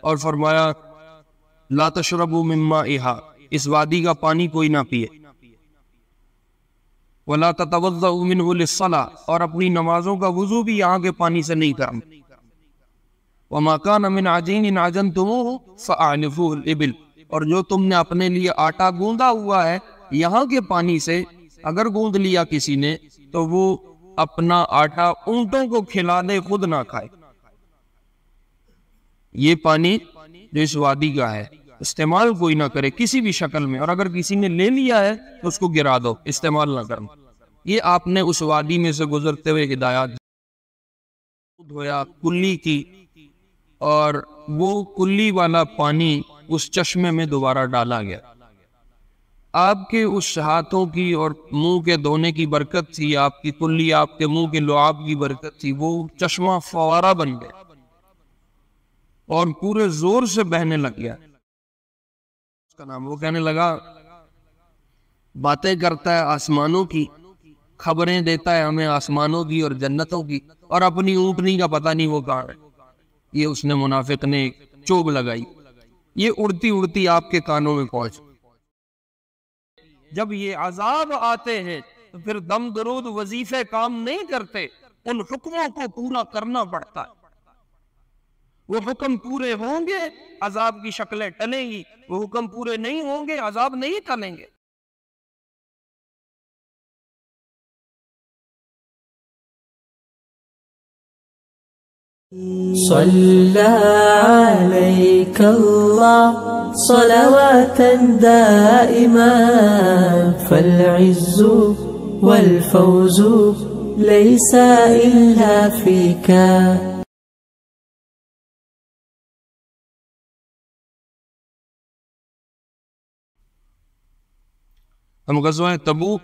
اور فرمایا لا تشربوا من مائها، اس وادی کا پانی کوئی نہ پیے، ولا تتوضؤوا منه للصلاة، اور اپنی نمازوں کا وضو بھی یہاں کے پانی سے نہیں کرنا، وما كان من عجين عجنتموه فاعنفوه الابل، اور جو تم نے اپنے لیے آٹا گوندا ہوا ہے یہاں کے پانی سے اگر گوند لیا کسی نے تو وہ اپنا آٹا اونٹوں کو کھلا دے، خود نہ کھائے۔ یہ پانی جو اس وادی کا ہے استعمال کوئی نہ کرے کسی بھی شکل میں، اور اگر کسی نے لے لیا ہے تو اس کو گرا دو، استعمال نہ کرنا۔ یہ آپ نے اس وادی میں سے گزرتے ہوئے ہدایات دھویا کلی کی، اور وہ کلی والا پانی اس چشمے میں دوبارہ ڈالا گیا۔ آپ کے اس ہاتھوں کی اور منہ کے دھونے کی برکت تھی، آپ کی کلی، آپ کے منہ کے لعاب کی برکت تھی، وہ چشمہ فوارہ بن گیا اور پورے زور سے بہنے لگ گیا۔ اس کا نام، وہ کہنے لگا باتیں کرتا ہے آسمانوں کی، خبریں دیتا ہے ہمیں آسمانوں کی اور جنتوں کی، اور اپنی اونٹنی کا پتہ نہیں وہ کہاں ہے۔ یہ اس نے منافق نے چوب لگائی، یہ اڑتی اڑتی آپ کے کانوں میں پہنچ۔ جب یہ عذاب آتے ہیں تو پھر دم درود وظیفے کام نہیں کرتے، ان حکموں کو پورا کرنا پڑتا ہے۔ وہ حکم پورے ہوں گے عذاب کی شکلیں ٹلیں گی، وہ حکم پورے نہیں ہوں گے عذاب نہیں ٹلیں گے۔ صلى عليك الله صلواتا دائما، فالعز والفوز ليس إلا فيك۔ ہم غزوہ تبوک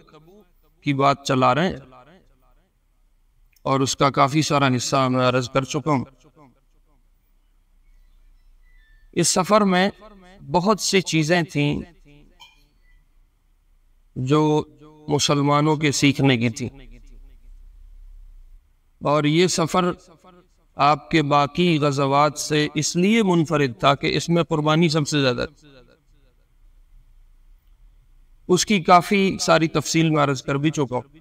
کی بات چلا رہے ہیں اور اس کا کافی سارا حصہ میں عرض کر چکا ہوں۔ اس سفر میں بہت سی چیزیں تھیں جو مسلمانوں کے سیکھنے کی تھی، اور یہ سفر آپ کے باقی غزوات سے اس لیے منفرد تھا کہ اس میں قربانی سب سے زیادہ تھی۔ اس کی کافی ساری تفصیل میں عرض کر بھی چکا ہوں۔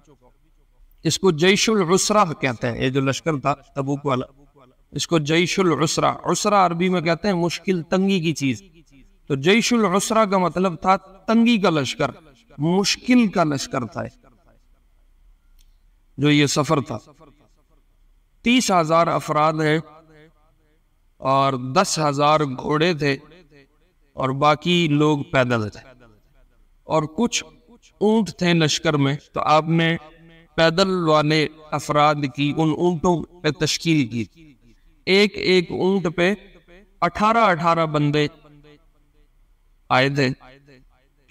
اس کو جیش العسرہ کہتے ہیں، یہ جو لشکر تھا تبوک والا، اس کو جیش العسرہ، عسرہ عربی میں کہتے ہیں مشکل تنگی کی چیز، تو جیش العسرہ کا مطلب تھا تنگی کا لشکر، مشکل کا لشکر تھا جو یہ سفر تھا۔ 30,000 افراد ہیں اور 10,000 گھوڑے تھے اور باقی لوگ پیدل تھے، اور کچھ اونٹ تھے لشکر میں، تو آپ نے پیدل والے افراد کی ان اونٹوں پہ تشکیل کی۔ ایک ایک اونٹ پہ 18 بندے آئے تھے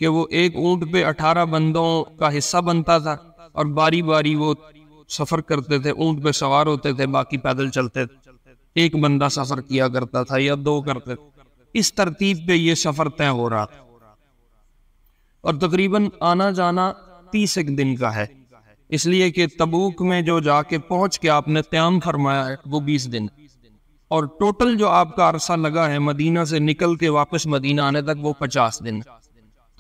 کہ وہ ایک اونٹ پہ 18 بندوں کا حصہ بنتا تھا، اور باری باری وہ سفر کرتے تھے، اونٹ پہ سوار ہوتے تھے، باقی پیدل چلتے تھے، ایک بندہ سفر کیا کرتا تھا یا 2 کرتے تھے۔ اس ترتیب پہ یہ سفر طے ہو رہا تھا، اور تقریباً آنا جانا 30 دن کا ہے، اس لیے کہ تبوک میں جو جا کے پہنچ کے آپ نے قیام فرمایا ہے وہ 20 دن، اور ٹوٹل جو آپ کا عرصہ لگا ہے مدینہ سے نکل کے واپس مدینہ آنے تک وہ 50 دن،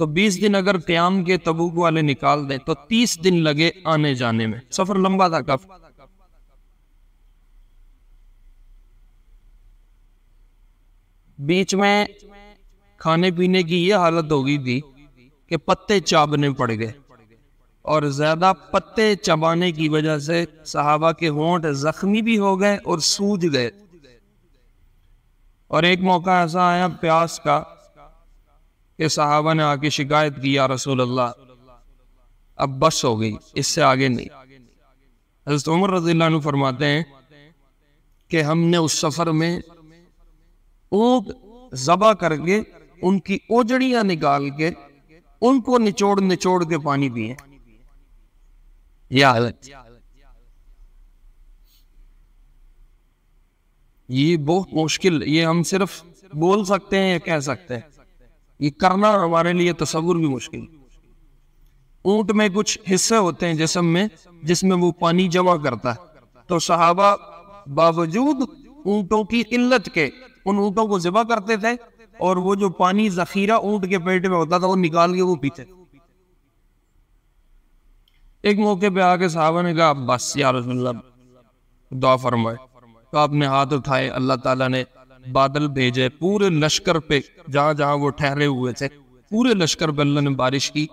تو 20 دن اگر قیام کے تبوک والے نکال دیں تو 30 دن لگے آنے جانے میں۔ سفر لمبا تھا کافی۔ بیچ میں کھانے پینے کی یہ حالت ہو گئی تھی کہ پتے چابنے پڑ گئے، اور زیادہ پتے چبانے کی وجہ سے صحابہ کے ہونٹ زخمی بھی ہو گئے اور سوج گئے، اور ایک موقع ایسا آیا پیاس کا کہ صحابہ نے آ کے شکایت کی، یا رسول اللہ اب بس ہو گئی، اس سے آگے نہیں۔ حضرت عمر رضی اللہ عنہ فرماتے ہیں کہ ہم نے اس سفر میں اونٹ ذبح کر کے ان کی اوجڑیاں نکال کے ان کو نچوڑ نچوڑ کے پانی پیے۔ یہ حالت، یہ بہت مشکل، یہ ہم صرف بول سکتے ہیں یا کہہ سکتے ہیں، یہ کرنا ہمارے لیے تصور بھی مشکل۔ اونٹ میں کچھ حصے ہوتے ہیں جسم میں جس میں وہ پانی جمع کرتا ہے، تو صحابہ باوجود اونٹوں کی قلت کے ان اونٹوں کو ذبح کرتے تھے اور وہ جو پانی ذخیرہ اونٹ کے پیٹ میں ہوتا تھا وہ نکال کے وہ پیتے. ایک موقع پہ آ کے صحابہ نے کہا بس یا رسول اللہ دعا فرمائے. تو آپ نے ہاتھ اٹھائے, اللہ تعالیٰ نے بادل بھیجے پورے لشکر پہ, جہاں جہاں وہ ٹھہرے ہوئے تھے پورے لشکر پہ اللہ نے بارش کی.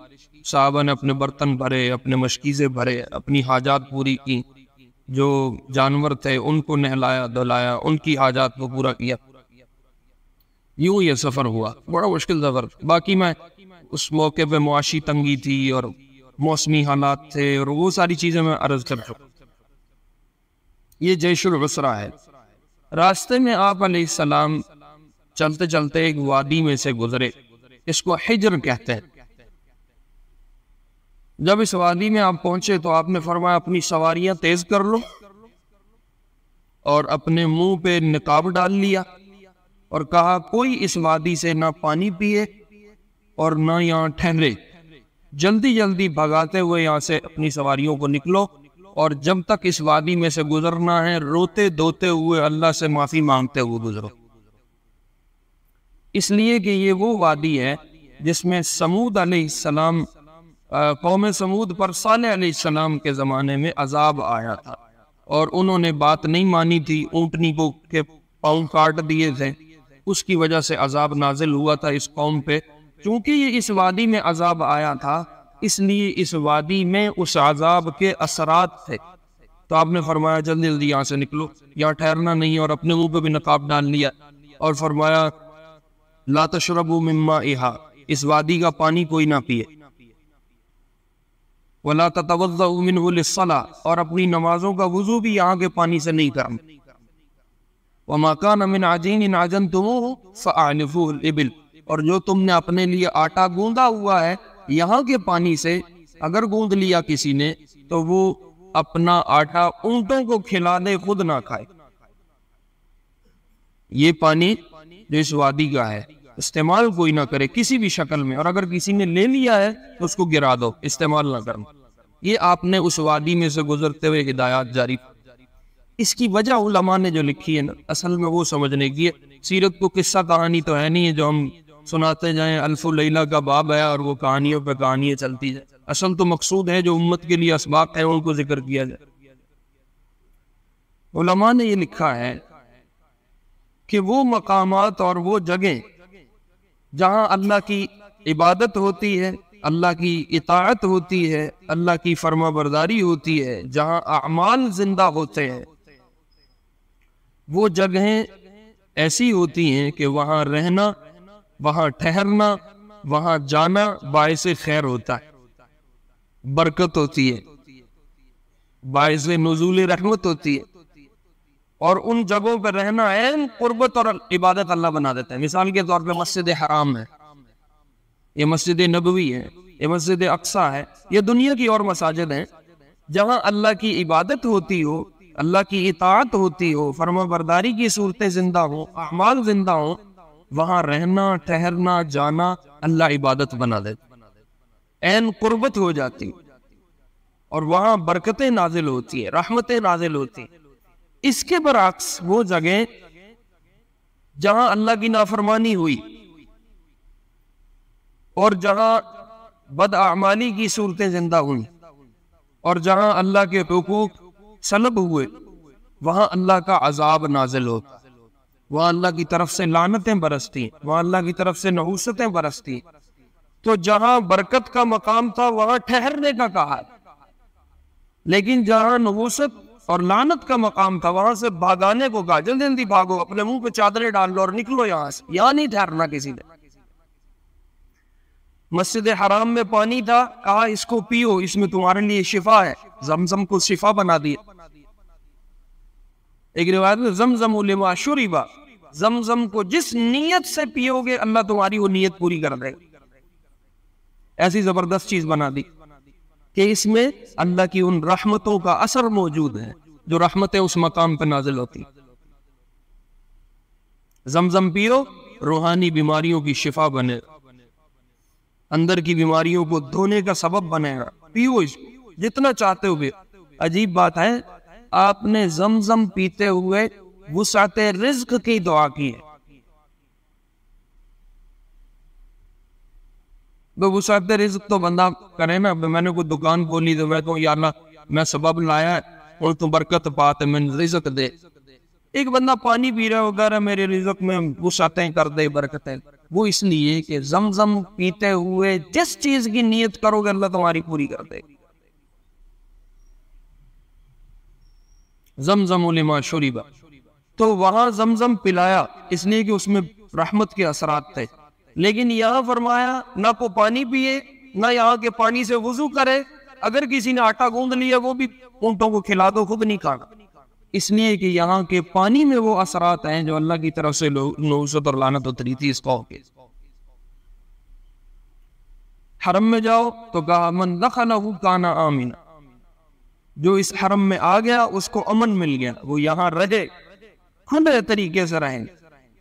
صحابہ نے اپنے برتن بھرے, اپنے مشکیزیں بھرے, اپنی حاجات پوری کی, جو جانور تھے ان کو نہلایا دھلایا, ان کی حاجات کو پورا کیا. یوں یہ سفر ہوا, بڑا مشکل سفر. باقی میں اس موقع پہ معاشی تنگی تھی اور موسمی حالات تھے اور وہ ساری چیزیں میں عرض کر چکا. یہ جیش العسرہ ہے. راستے میں آپ علیہ السلام چلتے چلتے ایک وادی میں سے گزرے, اس کو حجر کہتے ہیں. جب اس وادی میں آپ پہنچے تو آپ نے فرمایا اپنی سواریاں تیز کر لو, اور اپنے منہ پہ نقاب ڈال لیا اور کہا کوئی اس وادی سے نہ پانی پیے اور نہ یہاں ٹھہرے, جلدی جلدی بھگاتے ہوئے یہاں سے اپنی سواریوں کو نکلو, اور جب تک اس وادی میں سے گزرنا ہے روتے دھوتے ہوئے اللہ سے معافی مانگتے ہوئے گزرو. اس لیے کہ یہ وہ وادی ہے جس میں سمود علیہ السلام, قوم سمود پر صالح علیہ السلام کے زمانے میں عذاب آیا تھا اور انہوں نے بات نہیں مانی تھی, اونٹنی کو کے پاؤں کاٹ دیے تھے, اس کی وجہ سے عذاب نازل ہوا تھا اس قوم پہ. چونکہ یہ اس وادی میں عذاب آیا تھا اس لیے اس وادی میں اس عذاب کے اثرات تھے. تو آپ نے فرمایا جلدی جلدی یہاں سے نکلو, یہاں ٹھہرنا نہیں, اور اپنے منہ پہ بھی نقاب ڈال لیا اور فرمایا لا تشربوا من مائها, اس وادی کا پانی کوئی نہ پیے. ولا تتوضؤوا منه للصلاة, اور اپنی نمازوں کا وضو بھی یہاں کے پانی سے نہیں کرنا. وما كان من عجين عجنتموه فاعلفوه الابل, اور جو تم نے اپنے لیے آٹا گوندا ہوا ہے یہاں کے پانی سے اگر گوند لیا کسی نے تو وہ اپنا آٹا اونٹوں کو کھلا دے, خود نہ کھائے. یہ پانی جو اس وادی کا ہے استعمال کوئی نہ کرے کسی بھی شکل میں, اور اگر کسی نے لے لیا ہے تو اس کو گرا دو, استعمال نہ کرنا. یہ آپ نے اس وادی میں سے گزرتے ہوئے ہدایات جاری. اس کی وجہ علماء نے جو لکھی ہے نا, اصل میں وہ سمجھنے کی ہے. سیرت کو قصہ کہانی تو ہے نہیں ہے جو ہم سناتے جائیں, الف لیلہ کا باب ہے اور وہ کہانیوں پہ کہانیاں چلتی جائیں. اصل تو مقصود ہے جو امت کے لیے اسباق ہیں ان کو ذکر کیا جائے. علماء نے یہ لکھا ہے کہ وہ مقامات اور وہ جگہیں جہاں اللہ کی عبادت ہوتی ہے, اللہ کی اطاعت ہوتی ہے, اللہ کی فرما برداری ہوتی ہے, جہاں اعمال زندہ ہوتے ہیں, وہ جگہیں ایسی ہوتی ہیں کہ وہاں رہنا, وہاں ٹھہرنا, وہاں جانا باعث خیر ہوتا ہے, برکت ہوتی ہے, باعث نزول رحمت ہوتی ہے. اور ان جگہوں پہ رہنا عین قربت اور عبادت اللہ بنا دیتا ہے. مثال کے طور پہ مسجد حرام ہے, یہ مسجد نبوی ہے, یہ مسجد اقصیٰ ہے, یہ دنیا کی اور مساجد ہیں جہاں اللہ کی عبادت ہوتی ہو, اللہ کی اطاعت ہوتی ہو, فرما برداری کی صورتیں زندہ ہوں, اعمال زندہ ہوں, وہاں رہنا ٹھہرنا جانا اللہ عبادت بنا دیتا, عین قربت ہو جاتی, اور وہاں برکتیں نازل ہوتی ہیں, رحمتیں نازل ہوتی ہیں. اس کے برعکس وہ جگہ جہاں اللہ کی نافرمانی ہوئی اور جہاں بداعمالی کی صورتیں زندہ ہوئی اور جہاں اللہ کے حقوق سلب ہوئے, وہاں اللہ کا عذاب نازل ہوتا, وہاں اللہ کی طرف سے لعنتیں برستی, وہاں اللہ کی طرف سے نحوستیں برستی. تو جہاں برکت کا مقام تھا وہاں ٹھہرنے کا کہا, لیکن جہاں نحوست اور لعنت کا مقام تھا وہاں سے بھاگانے کو کہا, جلدی جلدی بھاگو, اپنے منہ پہ چادریں ڈال لو اور نکلو یہاں سے, یہاں نہیں ٹھہرنا کسی نے. مسجد حرام میں پانی تھا, کہا اس کو پیو, اس میں تمہارے لیے شفا ہے, زمزم کو شفا بنا دیا. ایک روایت میں زمزم لما شربا, زمزم کو جس نیت سے پیو گے اللہ تمہاری وہ نیت پوری کر دے. ایسی زبردست چیز بنا دی کہ اس میں اللہ کی ان رحمتوں کا اثر موجود ہے جو رحمتیں اس مقام پہ نازل ہوتی. زمزم پیو, روحانی بیماریوں کی شفا بنے, اندر کی بیماریوں کو دھونے کا سبب بنے گا. پیو اس کو جتنا چاہتے ہوئے. عجیب بات ہے, آپ نے زمزم پیتے ہوئے وسعت رزق کی دعا کی ہے, تو وسعت رزق تو بندہ کرے نا. میں نے کوئی دکان کھولی تو میں کہوں یا اللہ میں سبب لایا اور تو برکت پات میں رزق دے. ایک بندہ پانی پی رہا وغیرہ میرے رزق میں وسعتیں کر دے برکتیں. وہ اس لیے کہ زمزم پیتے ہوئے جس چیز کی نیت کرو گے اللہ تمہاری پوری کر دے. زمزم لما شرب, تو وہاں زمزم پلایا اس لیے کہ اس میں رحمت کے اثرات تھے. لیکن یہاں فرمایا نہ کو پانی پیے نہ یہاں کے پانی سے وضو کرے. اگر کسی نے آٹا گوندھ لیا وہ بھی اونٹوں کو کھلا دو, خود نہیں کھانا. اس لیے کہ یہاں کے پانی میں وہ اثرات ہیں جو اللہ کی طرف سے نوزت اور لعنت اتری تھی اس قوم کے. حرم میں جاؤ تو کہا من دخلہ کان آمنا, جو اس حرم میں آ گیا اس کو امن مل گیا, وہ یہاں رہے ہر طریقے سے رہیں,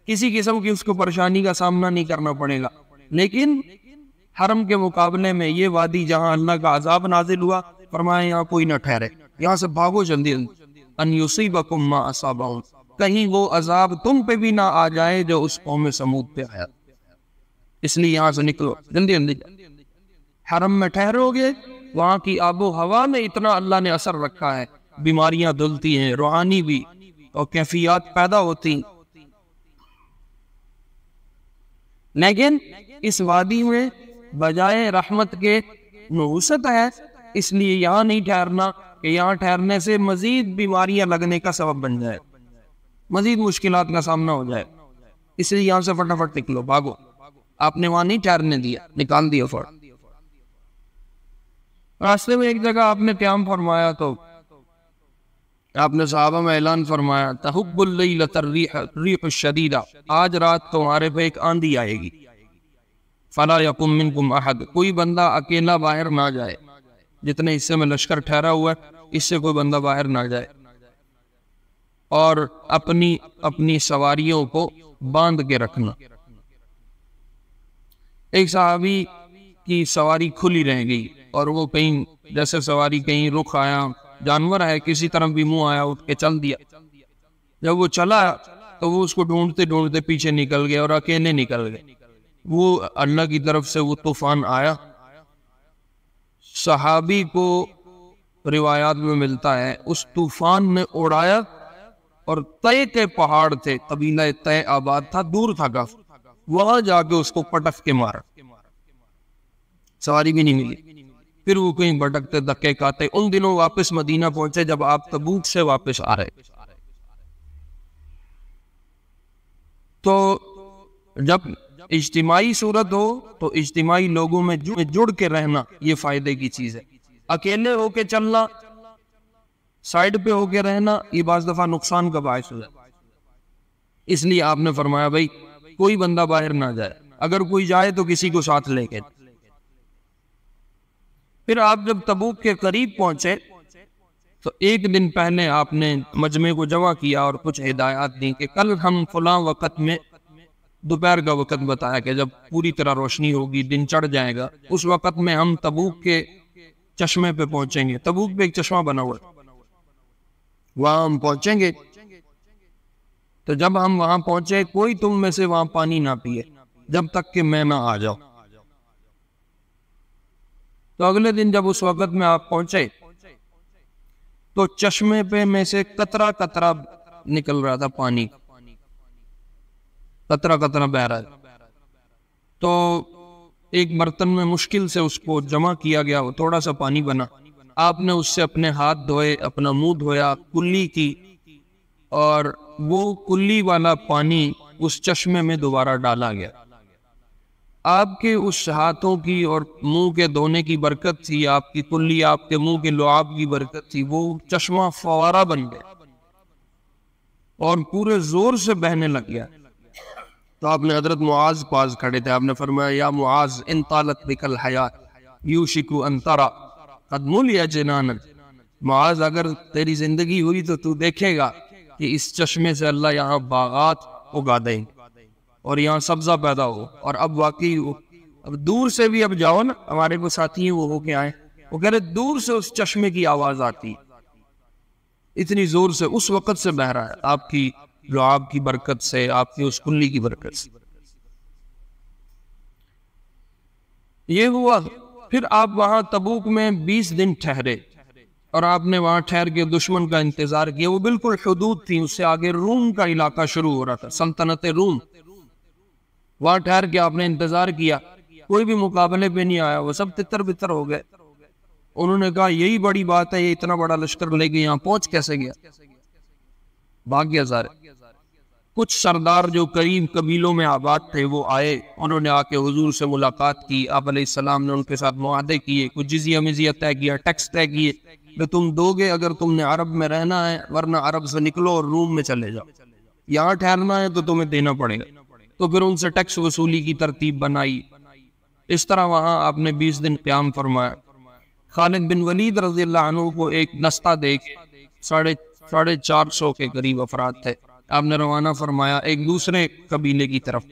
کسی قسم کی اس کو پریشانی کا سامنا نہیں کرنا پڑے گا. لیکن حرم کے مقابلے میں یہ وادی جہاں اللہ کا عذاب نازل ہوا, فرمایا یہاں کوئی نہ ٹھہرے, یہاں سے بھاگو جلدی. ان یصیبکم ما اصابہم, کہیں وہ عذاب تم پہ بھی نہ آ جائے جو اس قوم سمود پہ آیا. اس لیے یہاں سے نکلو جلدی جلدی. حرم میں ٹھہرو گے, وہاں کی آب و ہوا میں اتنا اللہ نے اثر رکھا ہے, بیماریاں دھلتی ہیں روحانی بھی اور کیفیات پیدا ہوتی. لیکن اس وادی میں بجائے رحمت کے نحوست ہے, اس لیے یہاں نہیں ٹھہرنا کہ یہاں ٹھہرنے سے مزید بیماریاں لگنے کا سبب بن جائے, مزید مشکلات کا سامنا ہو جائے. اس لیے یہاں سے فٹافٹ نکلو, بھاگو. آپ نے وہاں نہیں ٹھہرنے دیا, نکال دیا فوراً. راستے میں ایک جگہ آپ نے قیام فرمایا تو آپ نے صحابہ میں اعلان فرمایا تحب اللیلۃ الریح الشدیدہ, آج رات تمہارے پہ ایک آندھی آئے گی. فلا یقم منکم احد, کوئی بندہ اکیلا باہر نہ جائے. جتنے حصے میں لشکر ٹھہرا ہوا ہے اس سے کوئی بندہ باہر نہ جائے, اور اپنی سواریوں کو باندھ کے رکھنا. ایک صحابی کی سواری کھلی رہ گئی اور وہ کہیں جیسے سواری کہیں رخ آیا, جانور ہے کسی طرح بھی منہ آیا اٹھ کے چل دیا. جب وہ چلا تو وہ اس کو ڈھونڈتے ڈھونڈتے پیچھے نکل گئے اور اکیلے نکل گئے. وہ اللہ کی طرف سے وہ طوفان آیا. صحابی کو روایات میں ملتا ہے اس طوفان نے اڑایا, اور طے کے پہاڑ تھے, قبیلہ طے آباد تھا, دور تھا کافی, وہاں جا کے اس کو پٹک کے مارا. سواری بھی نہیں ملی. پھر وہ کہیں بھٹکتے دھکے کھاتے ان دنوں واپس مدینہ پہنچے جب آپ تبوک سے واپس آ رہے. تو جب اجتماعی صورت ہو تو اجتماعی لوگوں میں جڑ کے رہنا یہ فائدے کی چیز ہے. اکیلے ہو کے چلنا, سائیڈ پہ ہو کے رہنا, یہ بعض دفعہ نقصان کا باعث ہو جائے. اس لیے آپ نے فرمایا بھائی کوئی بندہ باہر نہ جائے, اگر کوئی جائے تو کسی کو ساتھ لے کے. پھر آپ جب تبوک کے قریب پہنچے تو ایک دن پہلے آپ نے مجمع کو جمع کیا اور کچھ ہدایات دی کہ کل ہم فلاں وقت میں, دوپہر کا وقت بتایا کہ جب پوری طرح روشنی ہوگی دن چڑھ جائے گا, اس وقت میں ہم تبوک کے چشمے پہ پہنچیں گے. تبوک پہ ایک چشمہ بنا ہوا ہے, وہاں ہم پہنچیں گے. تو جب ہم وہاں پہنچے کوئی تم میں سے وہاں پانی نہ پیے جب تک کہ میں نہ آ جاؤں. تو اگلے دن جب اس وقت میں آپ پہنچے تو چشمے پہ میں سے قطرہ قطرہ نکل رہا تھا پانی, قطرہ قطرہ بہ رہا ہے. تو ایک برتن میں مشکل سے اس کو جمع کیا گیا, وہ تھوڑا سا پانی بنا. آپ نے اس سے اپنے ہاتھ دھوئے, اپنا منہ دھویا, کلی کی, اور وہ کلی والا پانی اس چشمے میں دوبارہ ڈالا گیا. آپ کے اس ہاتھوں کی اور منہ کے دھونے کی برکت تھی, آپ کی کلی, آپ کے منہ کے لعاب کی برکت تھی, وہ چشمہ فوارہ بن گیا اور پورے زور سے بہنے لگ گیا. تو آپ نے حضرت معاذ پاس کھڑے تھے, آپ نے فرمایا یا معاذ ان طالت بک الحیات یوشک ان ترى قد ملئ جنانا. معاذ اگر تیری زندگی ہوئی تو تو دیکھے گا کہ اس چشمے سے اللہ یہاں باغات اگا دیں اور یہاں سبزہ پیدا ہو. اور اب واقعی اب دور سے بھی اب جاؤ نا, ہمارے کو ساتھی ہیں وہ ہو کے آئے, وہ کہہ رہے دور سے اس چشمے کی آواز آتی, اتنی زور سے اس وقت سے بہ رہا ہے, آپ کی لعاب کی برکت سے, آپ کی اس کلی کی برکت سے. یہ ہوا. پھر آپ وہاں تبوک میں 20 دن ٹھہرے اور آپ نے وہاں ٹھہر کے دشمن کا انتظار کیا. وہ بالکل حدود تھی، اس سے آگے روم کا علاقہ شروع ہو رہا تھا، سلطنت روم. وہاں ٹھہر کے آپ نے انتظار کیا، کوئی بھی مقابلے پہ نہیں آیا، وہ سب تتر بتر ہو گئے. انہوں نے کہا یہی بڑی بات ہے، یہ اتنا بڑا لشکر لے کے یہاں پہنچ کیسے گیا؟ بھاگ گیا سارے. کچھ سردار جو قریب قبیلوں میں آباد تھے وہ آئے، انہوں نے آ کے حضور سے ملاقات کی. آپ علیہ السلام نے ان کے ساتھ معاہدے کیے، کچھ جزیہ مزیہ طے کیا، ٹیکس طے کیے کہ تم دو گے اگر تم نے عرب میں رہنا ہے، ورنہ عرب سے نکلو اور روم میں چلے جاؤ. یہاں ٹھہرنا ہے تو تمہیں دینا پڑے گا. تو پھر ان سے ٹیکس وصولی کی ترتیب بنائی. اس طرح وہاں آپ نے 20 دن قیام فرمایا. خالد بن ولید رضی اللہ عنہ کو ایک نستہ دے کے 450 کے قریب افراد تھے، آپ نے روانہ فرمایا ایک دوسرے قبیلے کی طرف.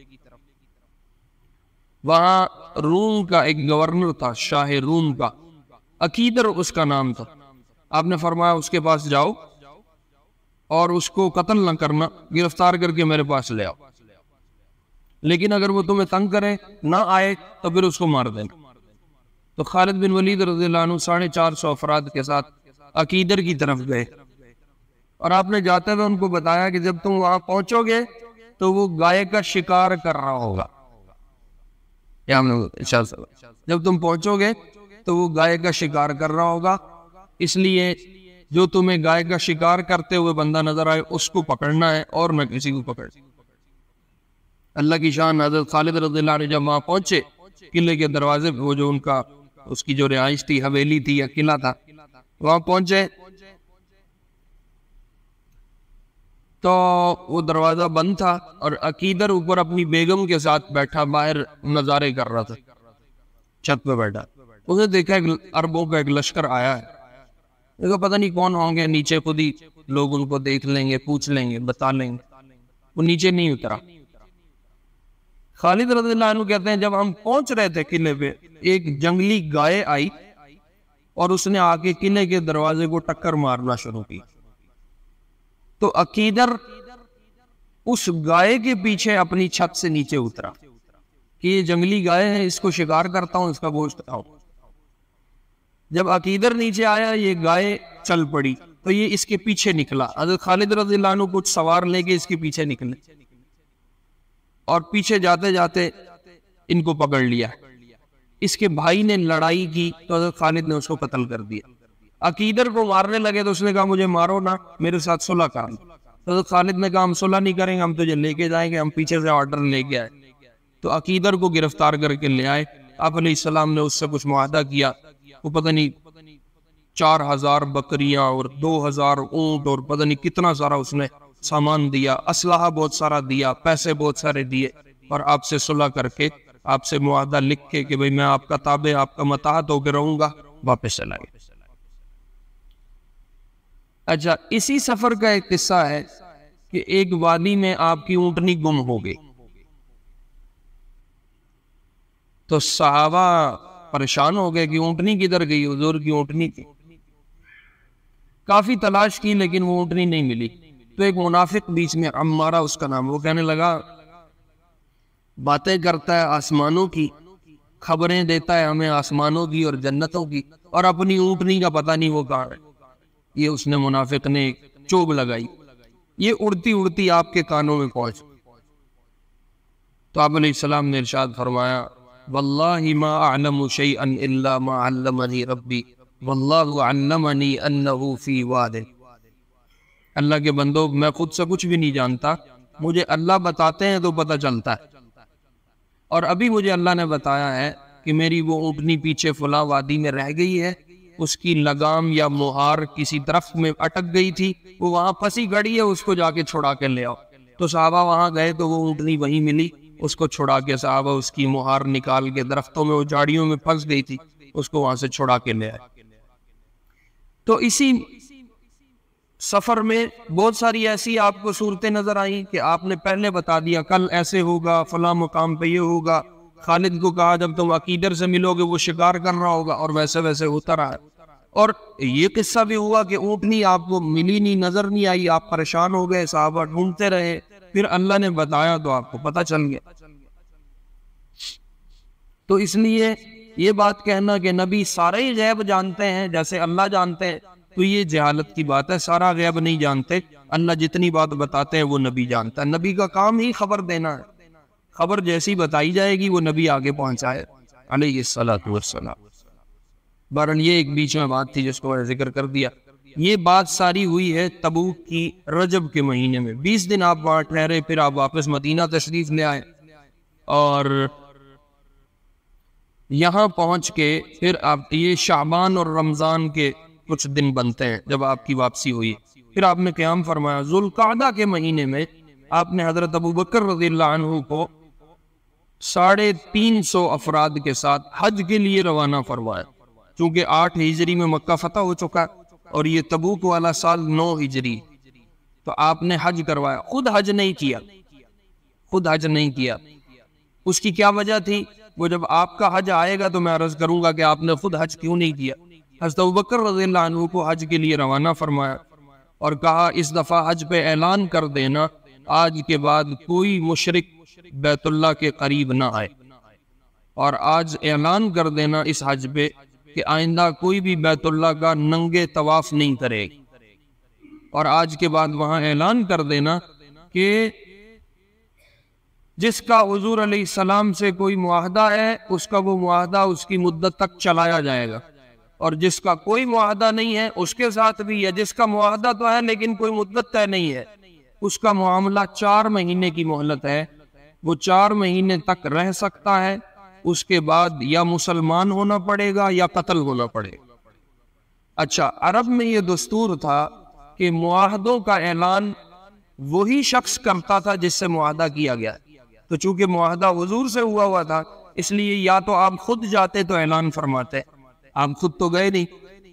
وہاں روم کا ایک گورنر تھا، شاہ روم کا، عقیدر اس کا نام تھا. آپ نے فرمایا اس کے پاس جاؤ اور اس کو قتل نہ کرنا، گرفتار کر کے میرے پاس لے آؤ، لیکن اگر وہ تمہیں تنگ کرے نہ آئے تو پھر اس کو مار دینا. تو خالد بن ولید رضی اللہ عنہ 450 افراد کے ساتھ عقیدر کی طرف گئے اور آپ نے جاتے ہوئے ان کو بتایا کہ جب تم وہاں پہنچو گے تو وہ گائے کا شکار کر رہا ہوگا. جب تم پہنچو گے تو وہ گائے کا شکار کر رہا ہوگا، اس لیے جو تمہیں گائے کا شکار کرتے ہوئے بندہ نظر آئے اس کو پکڑنا ہے اور نہ کسی کو پکڑ. اللہ کی شان، حضرت خالد رضی اللہ عنہ جب وہاں پہنچے، قلعے کے دروازے وہ جو ان کا اس کی جو رہائش تھی، حویلی تھی یا قلعہ تھا، وہاں پہنچے تو وہ دروازہ بند تھا اور عقیدر اوپر اپنی بیگم کے ساتھ بیٹھا باہر نظارے کر رہا تھا، چھت پہ بیٹھا. اسے دیکھا عربوں کا ایک لشکر آیا ہے، دیکھا پتہ نہیں کون ہوں گے، نیچے خود ہی لوگ ان کو دیکھ لیں گے، پوچھ لیں گے، بتا لیں گے. وہ نیچے نہیں اترا. خالد رضی اللہ عنہ کہتے ہیں جب ہم پہنچ رہے تھے قلعے پہ، ایک جنگلی گائے آئی اور اس نے آ کے قلعے کے دروازے کو ٹکر مارنا شروع کی. تو عقیدر اس گائے کے پیچھے اپنی چھت سے نیچے اترا کہ یہ جنگلی گائے ہے، اس کو شکار کرتا ہوں، اس کا گوشت کھاؤں. جب عقیدر نیچے آیا یہ گائے چل پڑی تو یہ اس کے پیچھے نکلا. حضرت خالد رضی اللہ عنہ کچھ سوار لے کے اس کے پیچھے نکلے اور پیچھے جاتے جاتے ان کو پکڑ لیا. اس کے بھائی نے لڑائی کی تو حضرت خالد نے اس کو قتل کر دیا. عقیدر کو مارنے لگے تو اس نے کہا مجھے مارو نہ، میرے ساتھ صلح کرو. حضرت خالد نے کہا ہم صلح نہیں کریں گے، ہم تجھے لے کے جائیں گے. ہم پیچھے سے آرڈر لے کے آئے تو عقیدر کو گرفتار کر کے لے آئے. آپ علیہ السلام نے اس سے کچھ معاہدہ کیا. وہ پتہ نہیں 4000 بکریاں اور 2000 اونٹ اور پتہ نہیں کتنا سارا اس نے سامان دیا، اسلحہ بہت سارا دیا، پیسے بہت سارے دیے، اور آپ سے صلح کر کے آپ سے معاہدہ لکھ کے کہ بھئی میں آپ کا تابع، آپ کا مطاعت ہو کے رہوں گا، واپس چلا گیا. اچھا، اسی سفر کا ایک قصہ ہے کہ ایک وادی میں آپ کی اونٹنی گم ہو گئی تو صحابہ پریشان ہو گئے کہ اونٹنی کدھر گئی؟ حضور کی اونٹنی تھی. کافی تلاش کی لیکن وہ اونٹنی نہیں ملی. تو ایک منافق بیچ میں، عمارہ اس کا نام، وہ کہنے لگا باتیں کرتا ہے آسمانوں کی، خبریں دیتا ہے ہمیں آسمانوں کی اور جنتوں کی، اور اپنی اونٹنی کا پتہ نہیں وہ کہاں ہے. یہ اس نے منافق نے ایک چوب لگائی، یہ اڑتی اڑتی آپ کے کانوں میں پہنچ. تو آپ علیہ السلام نے ارشاد فرمایا واللہ ما اعلم شیئا الا ما علمنی ربی واللہ علمنی انہ فی واد. اللہ کے بندو، میں خود سے کچھ بھی نہیں جانتا، مجھے اللہ بتاتے ہیں تو پتہ چلتا ہے. اور ابھی مجھے اللہ نے بتایا ہے کہ میری وہ اونٹنی پیچھے فلاں وادی میں رہ گئی ہے، اس کی لگام یا مہار کسی درخت میں اٹک گئی تھی، وہ وہاں پھنسی کھڑی ہے، اس کو جا کے چھڑا کے لے آؤ. تو صحابہ وہاں گئے تو وہ اونٹنی وہیں ملی، اس کو چھڑا کے صحابہ اس کی مہار نکال کے، درختوں میں وہ جھاڑیوں میں پھنس گئی تھی، اس کو وہاں سے چھڑا کے لے آئے. تو اسی سفر میں بہت ساری ایسی آپ کو صورتیں نظر آئیں کہ آپ نے پہلے بتا دیا کل ایسے ہوگا، فلاں مقام پہ یہ ہوگا. خالد کو کہا جب تم عقیدر سے ملو گے وہ شکار کر رہا ہوگا، اور ویسے ویسے ہوتا رہا. اور یہ قصہ بھی ہوا کہ اونٹنی آپ کو ملی نہیں، نظر نہیں آئی، آپ پریشان ہو گئے، صحابہ ڈھونڈتے رہے، پھر اللہ نے بتایا تو آپ کو پتہ چل گیا. تو اس لیے یہ بات کہنا کہ نبی سارے ہی غیب جانتے ہیں جیسے اللہ جانتے ہیں، تو یہ جہالت کی بات ہے۔ سارا غیب نہیں جانتے، اللہ جتنی بات بتاتے ہیں وہ نبی جانتا ہے۔ نبی کا کام ہی خبر دینا ہے، خبر جیسی بتائی جائے گی وہ نبی آگے پہنچائے علیہ السلام۔ بہرحال یہ ایک بیچ میں بات تھی جس کو میں نے ذکر کر دیا۔ یہ بات ساری ہوئی ہے تبوک کی رجب کے مہینے میں، 20 دن آپ وہاں ٹھہرے، پھر آپ واپس مدینہ تشریف لے آئے، اور یہاں پہنچ کے پھر آپ یہ شعبان اور رمضان کے کچھ دن بنتے ہیں جب آپ کی واپسی ہوئی۔ پھر آپ نے قیام فرمایا۔ ذوالقعدہ کے مہینے میں آپ نے حضرت ابوبکر رضی اللہ عنہ کو 350 افراد کے ساتھ حج کے لیے روانہ فرمایا، چونکہ 8 ہجری میں مکہ فتح ہو چکا اور یہ تبوک والا سال 9 ہجری، تو آپ نے حج کروایا۔ خود حج نہیں کیا۔ اس کی کیا وجہ تھی؟ وہ جب آپ کا حج آئے گا تو میں عرض کروں گا کہ آپ نے خود حج کیوں نہیں کیا۔ حضرت ابوبکر رضی اللہ عنہ کو حج کے لیے روانہ فرمایا اور کہا اس دفعہ حج پہ اعلان کر دینا آج کے بعد کوئی مشرک بیت اللہ کے قریب نہ آئے، اور آج اعلان کر دینا اس حج پہ کہ آئندہ کوئی بھی بیت اللہ کا ننگے طواف نہیں کرے، اور آج کے بعد وہاں اعلان کر دینا کہ جس کا حضور علیہ السلام سے کوئی معاہدہ ہے اس کا وہ معاہدہ اس کی مدت تک چلایا جائے گا، اور جس کا کوئی معاہدہ نہیں ہے اس کے ساتھ بھی ہے، جس کا معاہدہ تو ہے لیکن کوئی مدت طے نہیں ہے، اس کا معاملہ 4 مہینے کی مہلت ہے، وہ 4 مہینے تک رہ سکتا ہے، اس کے بعد یا مسلمان ہونا پڑے گا یا قتل ہونا پڑے گا۔ اچھا، عرب میں یہ دستور تھا کہ معاہدوں کا اعلان وہی شخص کرتا تھا جس سے معاہدہ کیا گیا، تو چونکہ معاہدہ حضور سے ہوا تھا اس لیے یا تو آپ خود جاتے تو اعلان فرماتے، آپ خود تو گئے نہیں،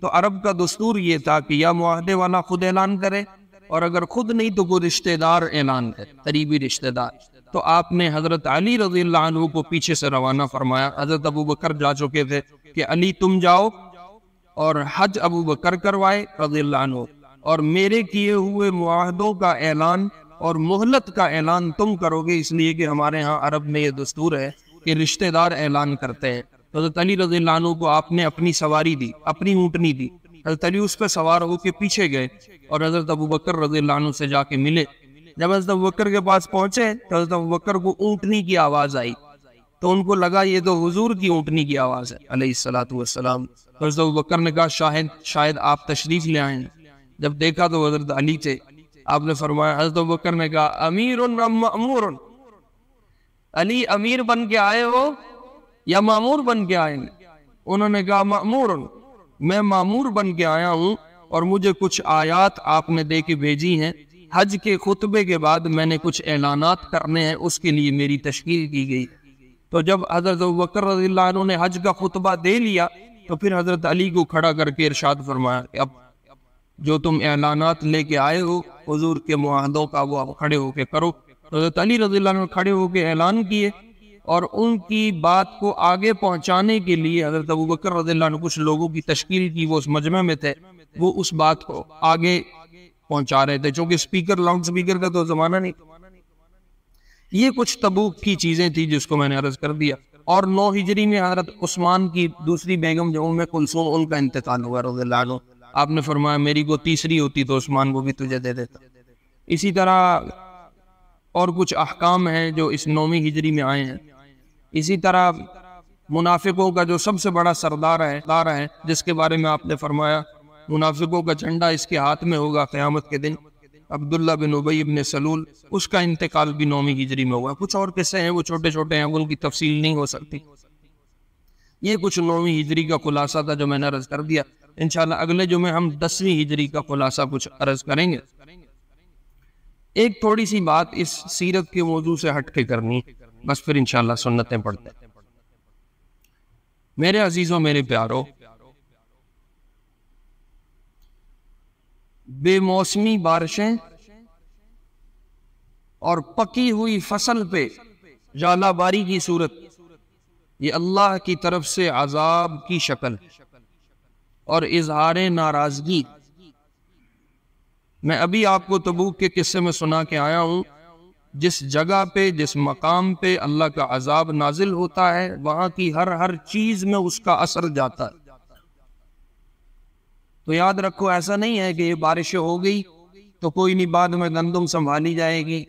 تو عرب کا دستور یہ تھا کہ یا معاہدے والا خود اعلان کرے، اور اگر خود نہیں تو کوئی رشتہ دار اعلان کرے، قریبی رشتہ دار۔ تو آپ نے حضرت علی رضی اللہ عنہ کو پیچھے سے روانہ فرمایا۔ حضرت ابوبکر جا چکے تھے کہ علی تم جاؤ اور حج ابوبکر کروائے رضی اللہ عنہ، اور میرے کیے ہوئے معاہدوں کا اعلان اور مہلت کا اعلان تم کرو گے، اس لیے کہ ہمارے ہاں عرب میں یہ دستور ہے کہ رشتہ دار اعلان کرتے ہیں۔ حضرت علی رضی اللہ عنہ کو آپ نے اپنی سواری دی، اپنی اونٹنی دی، حضرت علی اس پہ سوار ہو کے پیچھے گئے اور حضرت ابوبکر رضی اللہ عنہ سے جا کے ملے۔ جب حضرت ابوبکر کے پاس پہنچے تو حضرت ابوبکر کو اونٹنی کی آواز آئی، تو ان کو لگا یہ تو حضور کی اونٹنی کی آواز ہے علیہ السلام۔ تو حضرت ابوبکر نے کہا شاید آپ تشریف لے آئیں۔ جب دیکھا تو حضرت علی تھے، آپ نے فرمایا، حضرت ابوبکر نے کہا امیر مأمور، علی امیر بن کے آئے ہو یا مامور بن کے آئے؟ انہوں نے کہا مأمور، میں مامور بن کے آیا ہوں، اور مجھے کچھ آیات آپ نے دے کے بھیجی ہیں، حج کے خطبے کے بعد میں نے کچھ اعلانات کرنے ہیں، اس کے لیے میری تشکیل کی گئی۔ تو جب حضرت ابوبکر رضی اللہ عنہ نے حج کا خطبہ دے لیا تو پھر حضرت علی کو کھڑا کر کے ارشاد فرمایا کہ اب جو تم اعلانات لے کے آئے ہو حضور کے معاہدوں کا وہ کھڑے ہو کے کرو۔ حضرت علی رضی اللہ عنہ کھڑے ہو کے اعلان کیے، اور ان کی بات کو آگے پہنچانے کے لیے حضرت ابوبکر رضی اللہ عنہ کچھ لوگوں کی تشکیل کی، وہ اس مجمع میں تھے، وہ اس بات کو آگے پہنچا رہے تھے، چونکہ سپیکر لاؤڈ سپیکر کا تو زمانہ نہیں۔ یہ کچھ تبوک کی چیزیں تھی جس کو میں نے عرض کر دیا۔ اور 9 ہجری میں حضرت عثمان کی دوسری بیگم جو ام کلثوم، ان کا انتقال ہوا رضی اللہ عنہ۔ آپ نے فرمایا میری کو تیسری ہوتی تو عثمان کو بھی تجھے دے دیتا۔ اسی طرح اور کچھ احکام ہیں جو اس 9ویں ہجری میں آئے ہیں۔ اسی طرح منافقوں کا جو سب سے بڑا سردار ہے جس کے بارے میں آپ نے فرمایا منافقوں کا جھنڈا اس کے ہاتھ میں ہوگا قیامت کے دن، عبداللہ بن ابی بن سلول، اس کا انتقال بھی 9ویں ہجری میں ہوا۔ کچھ اور قصے ہیں وہ چھوٹے چھوٹے ہیں، ان کی تفصیل نہیں ہو سکتی۔ یہ کچھ 9ویں ہجری کا خلاصہ تھا جو میں نے عرض کر دیا۔ انشاءاللہ اگلے جمعے ہم 10ویں ہجری کا خلاصہ کچھ عرض کریں گے۔ ایک تھوڑی سی بات اس سیرت کے موضوع سے ہٹ کے کرنی، بس پھر انشاءاللہ سنتیں پڑھتے ہیں۔ میرے عزیزوں، میرے پیاروں، بے موسمی بارشیں اور پکی ہوئی فصل پہ ژالہ باری کی صورت، یہ اللہ کی طرف سے عذاب کی شکل اور اظہار ناراضگی۔ میں ابھی آپ کو تبوک کے قصے میں سنا کے آیا ہوں، جس جگہ پہ جس مقام پہ اللہ کا عذاب نازل ہوتا ہے وہاں کی ہر چیز میں اس کا اثر جاتا ہے۔ تو یاد رکھو، ایسا نہیں ہے کہ یہ بارشیں ہو گئی تو کوئی نہیں، بعد میں گندم سنبھالی جائے گی،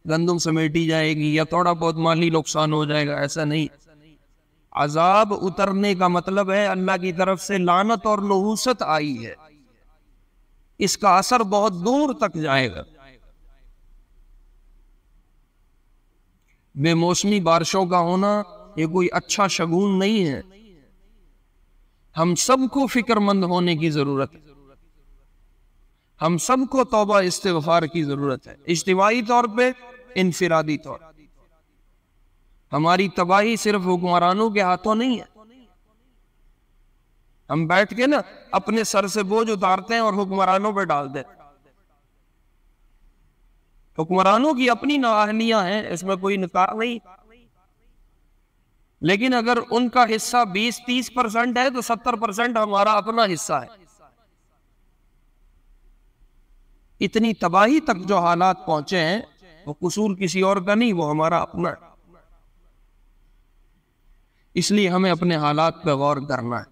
گندم سمیٹی جائے گی، یا تھوڑا بہت مالی نقصان ہو جائے گا، ایسا نہیں۔ عذاب اترنے کا مطلب ہے اللہ کی طرف سے لعنت اور نحوست آئی ہے، اس کا اثر بہت دور تک جائے گا۔ بے موسمی بارشوں کا ہونا یہ کوئی اچھا شگون نہیں ہے، ہم سب کو فکر مند ہونے کی ضرورت ہے، ہم سب کو توبہ استغفار کی ضرورت ہے، اجتماعی طور پہ، انفرادی طور پہ۔ ہماری تباہی صرف حکمرانوں کے ہاتھوں نہیں ہے۔ ہم بیٹھ کے نا اپنے سر سے بوجھ اتارتے ہیں اور حکمرانوں پہ ڈال دیتے ہیں۔ حکمرانوں کی اپنی نااہلیاں ہیں، اس میں کوئی نکار نہیں، لیکن اگر ان کا حصہ 20-30% ہے تو 70% ہمارا اپنا حصہ ہے۔ اتنی تباہی تک جو حالات پہنچے ہیں وہ قصور کسی اور کا نہیں، وہ ہمارا اپنا ہے۔ اس لیے ہمیں اپنے حالات پہ غور کرنا ہے،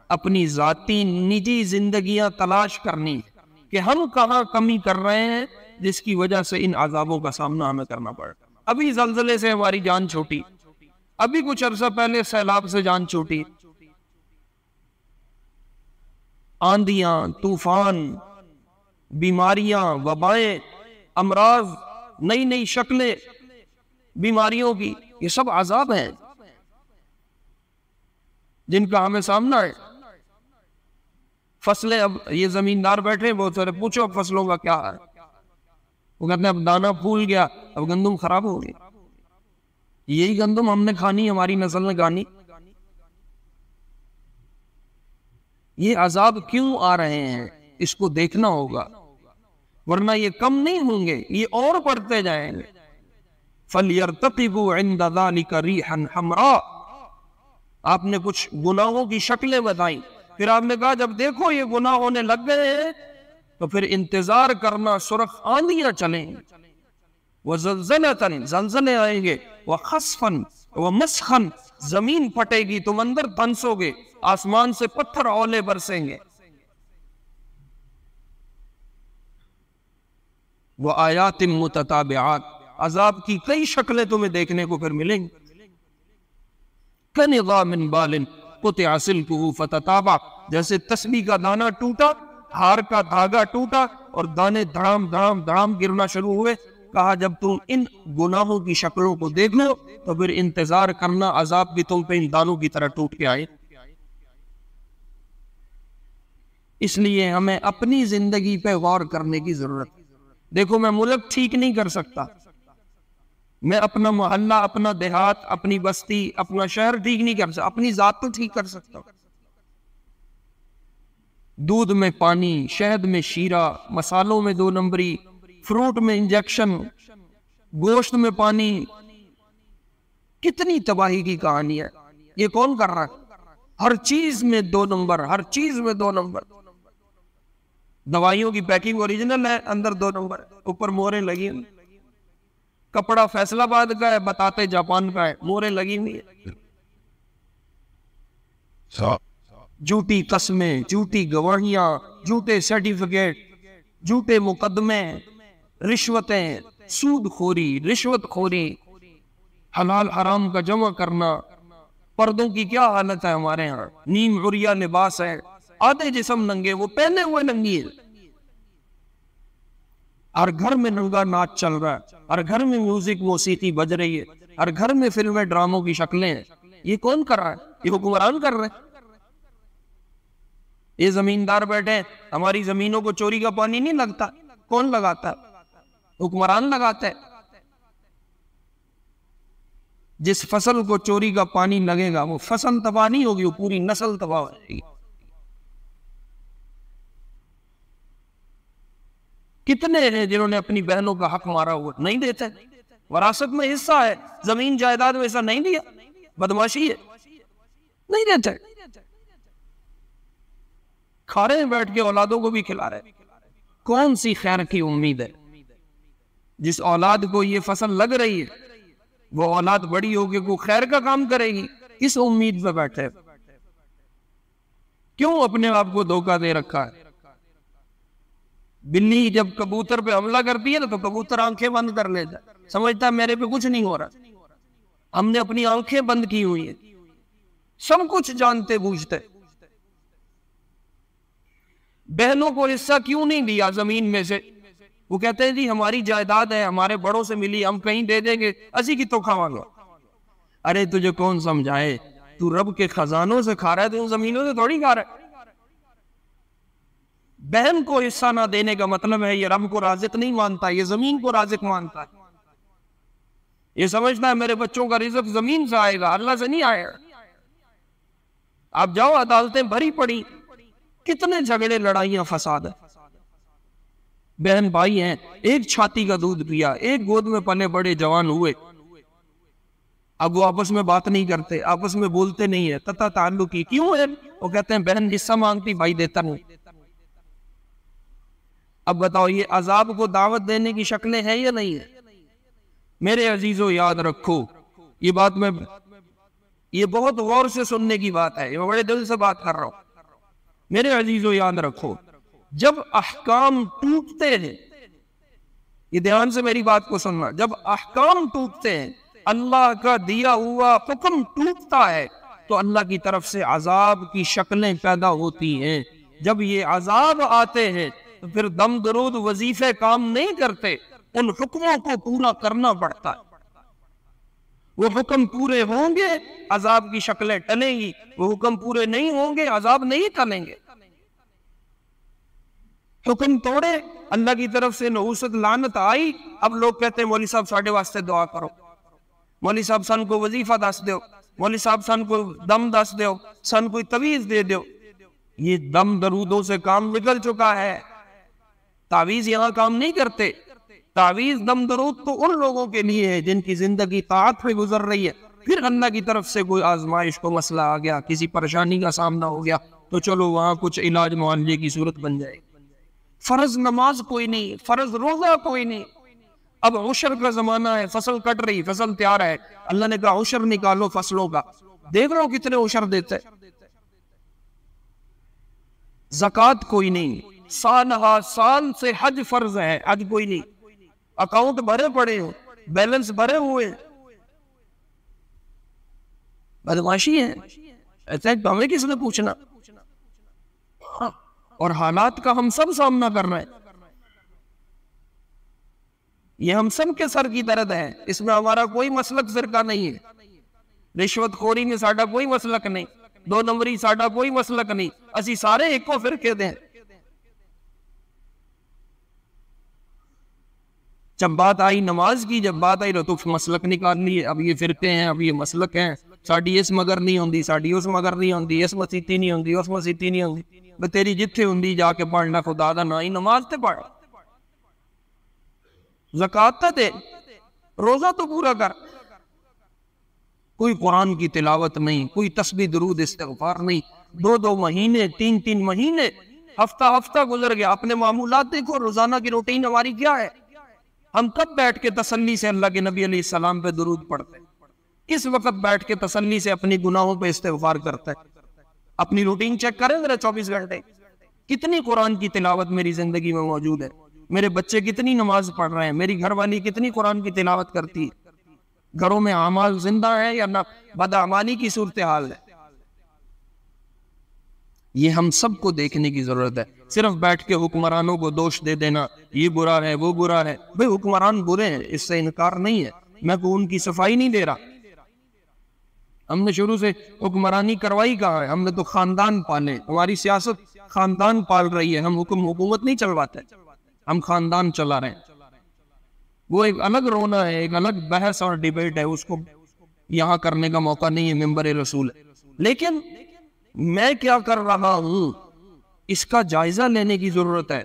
اپنی ذاتی نجی زندگیاں تلاش کرنی ہے کہ ہم کہاں کمی کر رہے ہیں جس کی وجہ سے ان عذابوں کا سامنا ہمیں کرنا پڑا۔ ابھی زلزلے سے ہماری جان چھوٹی، ابھی کچھ عرصہ پہلے سیلاب سے جان چھوٹی، آندھیاں، طوفان، بیماریاں، وبائیں، امراض، نئی شکلیں بیماریوں کی، یہ سب عذاب ہیں جن کا ہمیں سامنا ہے۔ فصلیں، اب یہ زمیندار بیٹھے بہت سارے، پوچھو اب فصلوں کا کیا ہے، وہ کہتے ہیں اب دانا پھول گیا، اب گندم خراب ہو گئی، یہی گندم ہم نے کھانی، ہماری نسل نے کھانی۔ یہ عذاب کیوں آ رہے ہیں اس کو دیکھنا ہوگا، ورنہ یہ کم نہیں ہوں گے، یہ اور بڑھتے جائیں گے۔ فَلْيَرْتَقِبُوا عِنْدَ ذَلِكَ رِيحًا حَمْرَاءَ، آپ نے کچھ گناہوں کی شکلیں بتائیں، پھر آپ نے کہا جب دیکھو یہ گناہ ہونے لگ گئے ہیں تو پھر انتظار کرنا، سرخ آندھیاں چلیں گے، وَزَلْزَلَةً، زلزلے آئیں گے، وَخَسْفًا وَمَسْخًا، زمین پھٹے گی، تم اندر دھنسو گے، آسمان سے پتھر اولے برسیں گے، وَآيَاتٍ مُتَتَابِعَاتٍ، عذاب کی کئی شکلیں تمہیں دیکھنے کو پھر ملیں گی۔ كَنِظَامٍ بَالٍ قُطِعَ سِلْكُهُ فَتَتَابَعَ، جیسے تسبیح کا دانہ ٹوٹا، ہار کا دھاگا ٹوٹا اور دانے دھڑام دھڑام دھڑام گرنا شروع ہوئے، کہا جب تم ان گناہوں کی شکلوں کو دیکھ لو تو پھر انتظار کرنا عذاب بھی تم پہ ان دانوں کی طرح ٹوٹ کے آئے۔ اس لیے ہمیں اپنی زندگی پہ غور کرنے کی ضرورت ہے۔ دیکھو میں ملک ٹھیک نہیں کر سکتا، میں اپنا محلہ، اپنا دیہات، اپنی بستی، اپنا شہر ٹھیک نہیں کر سکتا، اپنی ذات تو ٹھیک کر سکتا ہوں۔ دودھ میں پانی، شہد میں شیرہ، مسالوں میں 2 نمبری، فروٹ میں انجیکشن، گوشت میں پانی، کتنی تباہی کی کہانی ہے۔ یہ کون کر رہا ہے؟ ہر چیز میں 2 نمبر، ہر چیز میں 2 نمبر۔ دوائیوں کی پیکنگ اوریجنل ہے، اندر 2 نمبر، اوپر موریں لگی ہوئی۔ کپڑا فیصل آباد کا ہے، بتاتے جاپان کا ہے، موریں لگی ہوئی ہے۔ جھوٹی قسمیں، جھوٹی گواہیاں، جھوٹے سرٹیفکیٹ، جھوٹے مقدمے، رشوتیں، سود خوری، رشوت خوری، حلال حرام کا جمع کرنا۔ پردوں کی کیا حالت ہے ہمارے ہاں، نیم عریہ لباس ہے، آدھے جسم ننگے، وہ پہنے ہوئے ننگی ہے۔ ہر گھر میں ننگا ناچ چل رہا ہے، ہر گھر میں میوزک موسیقی بج رہی ہے، ہر گھر میں فلمیں ڈراموں کی شکلیں ہیں۔ یہ کون کر رہا ہے؟ یہ حکمران کر رہے ہیں۔ یہ زمیندار بیٹھے ہیں، ہماری زمینوں کو چوری کا پانی نہیں لگتا، کون لگاتا ہے؟ حکمران لگاتا ہے۔ جس فصل کو چوری کا پانی لگے گا وہ فصل تباہ نہیں ہوگی، وہ پوری نسل تباہ ہو جائے گی۔ کتنے ہیں جنہوں نے اپنی بہنوں کا حق مارا ہوا، نہیں دیتے، وراثت میں حصہ ہے، زمین جائیداد میں حصہ نہیں دیا، بدماشی ہے، نہیں دیتے، کھا رہے ہیں بیٹھ کے، اولادوں کو بھی کھلا رہے ہیں۔ کون سی خیر کی امید ہے؟ جس اولاد کو یہ فصل لگ رہی ہے وہ اولاد بڑی ہوگی کوئی خیر کا کام کرے گی، کس امید پہ بیٹھے؟ کیوں اپنے آپ کو دھوکہ دے رکھا ہے؟ بلی جب کبوتر پہ حملہ کرتی ہے تو کبوتر آنکھیں بند کر لیتا ہے، سمجھتا ہے میرے پہ کچھ نہیں ہو رہا۔ ہم نے اپنی آنکھیں بند کی ہوئی ہیں، سب کچھ جانتے بوجھتے۔ بہنوں کو حصہ کیوں نہیں دیا زمین میں سے؟ وہ کہتے ہیں جی ہماری جائیداد ہے، ہمارے بڑوں سے ملی، ہم کہیں دے دیں گے، اسی کی تو کھاواں گا۔ ارے تجھے کون سمجھائے، تو رب کے خزانوں سے کھا رہا ہے، تو ان زمینوں سے تھوڑی کھا رہا ہے۔ بہن کو حصہ نہ دینے کا مطلب ہے یہ رب کو رازق نہیں مانتا، یہ زمین کو رازق مانتا ہے، یہ سمجھتا ہے میرے بچوں کا رزق زمین سے آئے گا، اللہ سے نہیں آئے گا۔ آپ جاؤ عدالتیں بھری پڑی، کتنے جھگڑے لڑائیاں فساد ہیں، بہن بھائی ہیں، ایک چھاتی کا دودھ پیا، ایک گود میں پلے بڑے جوان ہوئے، اب وہ آپس میں بات نہیں کرتے، آپس میں بولتے نہیں ہے، قطع تعلقی کیوں ہے؟ وہ کہتے ہیں بہن حصہ مانگتی بھائی دیتا نہیں۔ اب بتاؤ یہ عذاب کو دعوت دینے کی شکلیں ہیں یا نہیں ہے؟ میرے عزیزو یاد رکھو یہ بات، میں یہ بہت غور سے سننے کی بات ہے، میں بڑے دل سے بات کر رہا ہوں۔ میرے عزیزو یاد رکھو جب احکام ٹوٹتے ہیں، یہ دھیان سے میری بات کو سننا، جب احکام ٹوٹتے ہیں، اللہ کا دیا ہوا حکم ٹوٹتا ہے تو اللہ کی طرف سے عذاب کی شکلیں پیدا ہوتی ہیں۔ جب یہ عذاب آتے ہیں تو پھر دم درود وظیفے کام نہیں کرتے، ان حکموں کو پورا کرنا پڑتا ہے۔ وہ حکم پورے ہوں گے عذاب کی شکلیں ٹلیں گی، وہ حکم پورے نہیں ہوں گے عذاب نہیں ٹلیں گے۔ حکم توڑے، اللہ کی طرف سے نحوست لعنت آئی، اب لوگ کہتے ہیں مولوی صاحب ساڈے واسطے دعا کرو، مولوی صاحب سن کو وظیفہ دس دیو، مولوی صاحب سن کو دم دس دیو، سن کوئی تویز دے دیو۔ یہ دم درودوں سے کام نکل چکا ہے، تعویذ یہاں کام نہیں کرتے۔ تعویذ دم درود تو ان لوگوں کے لیے ہے جن کی زندگی طاعت پہ گزر رہی ہے، پھر اللہ کی طرف سے کوئی آزمائش کو مسئلہ آ گیا، کسی پریشانی کا سامنا ہو گیا تو چلو وہاں کچھ علاج معالجے کی صورت بن جائے۔ فرض نماز کوئی نہیں، فرض روزہ کوئی نہیں۔ اب عشر کا زمانہ ہے، فصل کٹ رہی، فصل تیار ہے، اللہ نے کہا عشر نکالو فصلوں کا، دیکھ رہو کتنے عشر دیتے۔ زکوٰۃ کوئی نہیں، سال ہا سال سے حج فرض ہے، حج کوئی نہیں، اکاؤنٹ بھرے پڑے ہو، بیلنس بھرے ہوئے، بدماشی ہے، ایسا ہے تو ہمیں کس نے پوچھنا؟ اور حالات کا ہم سب سامنا کر رہے ہیں، یہ ہم سب کے سر کی درد ہے، اس میں ہمارا کوئی مسلک فرقہ نہیں ہے، رشوت خوری میں ساڈا کوئی مسلک نہیں، دو نمبری ساڈا کوئی مسلک نہیں، اسی سارے ایک کو فرقے دیں۔ جب بات آئی نماز کی، جب بات آئی تو مسلک نکال لیے، اب یہ فرقے ہیں، اب یہ مسلک ہیں، ساڈی اس مگر نہیں ہوندی، ساڈی اس مگر نہیں ہوندی، اس مسیتی نہیں ہوندی، اس مسیتی نہیں ہوندی، بے تیری جتھے ہوندی جا کے پڑھنا، خدا دا نہ ہی نماز تے پڑھ، زکوٰۃ تے دے، روزہ تو پورا کر۔ کوئی قرآن کی تلاوت نہیں، کوئی تسبیح درود استغفار نہیں، دو مہینے، تین مہینے، ہفتہ گزر گیا، اپنے معمولات دیکھو، روزانہ کی روٹین ہماری کیا ہے؟ ہم کب بیٹھ کے تسلی سے اللہ کے نبی علیہ السلام پہ درود پڑھتے ہیں؟ کس وقت بیٹھ کے تسلی سے اپنی گناہوں پہ استغفار کرتے ہیں؟ اپنی روٹین چیک کریں ذرا 24 گھنٹے، کتنی قرآن کی تلاوت میری زندگی میں موجود ہے، میرے بچے کتنی نماز پڑھ رہے ہیں، میری گھر والی کتنی قرآن کی تلاوت کرتی ہے، گھروں میں اعمال زندہ ہے یا نہ بدعمالی کی صورتحال ہے؟ یہ ہم سب کو دیکھنے کی ضرورت ہے۔ صرف بیٹھ کے حکمرانوں کو دوش دے دینا، یہ برا ہے وہ برا ہے، بھئی حکمران برے ہیں، اس سے انکار نہیں ہے، میں کو ان کی صفائی نہیں دے رہا، ہم نے شروع سے حکمرانی کروائی کہاں ہے؟ ہم نے تو خاندان پالے، ہماری سیاست خاندان پال رہی ہے، ہم حکومت نہیں چلواتے، ہم خاندان چلا رہے ہیں۔ وہ ایک الگ رونا ہے، ایک الگ بحث اور ڈیبیٹ ہے، اس کو یہاں کرنے کا موقع نہیں ہے، منبر رسول ہے۔ لیکن میں کیا کر رہا ہوں اس کا جائزہ لینے کی ضرورت ہے،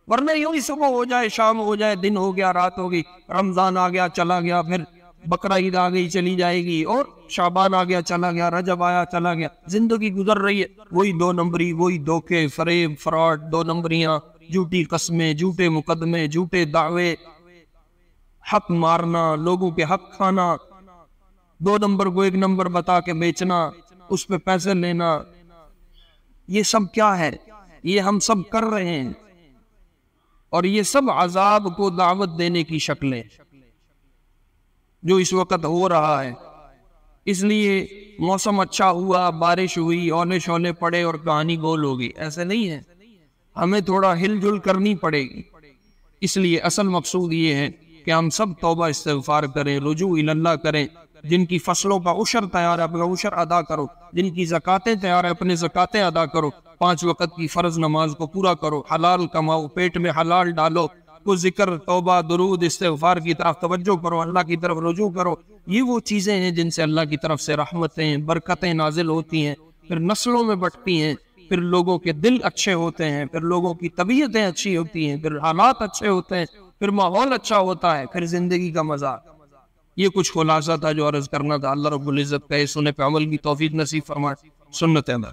ورنہ یوں ہی صبح ہو جائے، شام ہو جائے، دن ہو گیا، رات ہو گئی، رمضان آ گیا چلا گیا، پھر بقرہ عید آ گئی چلی جائے گی، اور شعبان آ گیا چلا گیا، رجب آیا چلا گیا، زندگی گزر رہی ہے، وہی دو نمبری، وہی دھوکے، فریب، فراڈ، دو نمبریاں، جھوٹی قسمیں، جھوٹے مقدمے، جھوٹے دعوے، حق مارنا، لوگوں کے حق کھانا، 2 نمبر کو 1 نمبر بتا کے بیچنا، اس پہ پیسے لینا، یہ سب کیا ہے؟ یہ ہم سب کر رہے ہیں، اور یہ سب عذاب کو دعوت دینے کی شکلیں جو اس وقت ہو رہا ہے۔ اس لیے موسم اچھا ہوا، بارش ہوئی، اولے شولے پڑے اور کہانی گول ہوگی، ایسے نہیں ہے، ہمیں تھوڑا ہل جل کرنی پڑے گی۔ اس لیے اصل مقصود یہ ہے کہ ہم سب توبہ استغفار کریں، رجوع اللہ کریں۔ جن کی فصلوں کا عشر تیار ہے اپنا عشر ادا کرو، جن کی زکاتیں تیار ہے اپنے زکاتیں ادا کرو، 5 وقت کی فرض نماز کو پورا کرو، حلال کماؤ، پیٹ میں حلال ڈالو، کو ذکر، توبہ، درود، استغفار کی طرف توجہ کرو، اللہ کی طرف رجوع کرو۔ یہ وہ چیزیں ہیں جن سے اللہ کی طرف سے رحمتیں، برکتیں نازل ہوتی ہیں، پھر نسلوں میں بٹتی ہیں، پھر لوگوں کے دل اچھے ہوتے ہیں، پھر لوگوں کی طبیعتیں اچھی ہوتی ہیں، پھر حالات اچھے ہوتے ہیں، پھر ماحول اچھا ہوتا ہے، پھر زندگی کا مزہ۔ یہ کچھ خلاصہ تھا جو عرض کرنا تھا۔ اللہ رب العزت کہے سنے پہ عمل کی توفیق نصیب فرمائے۔ سنت عمل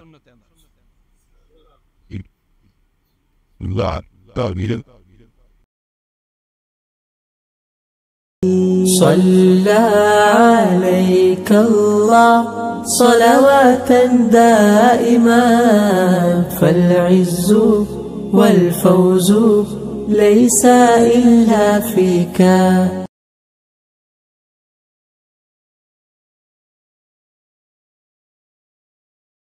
صلى عليك الله صلواتا دائما فالعز والفوز ليس إلا فيك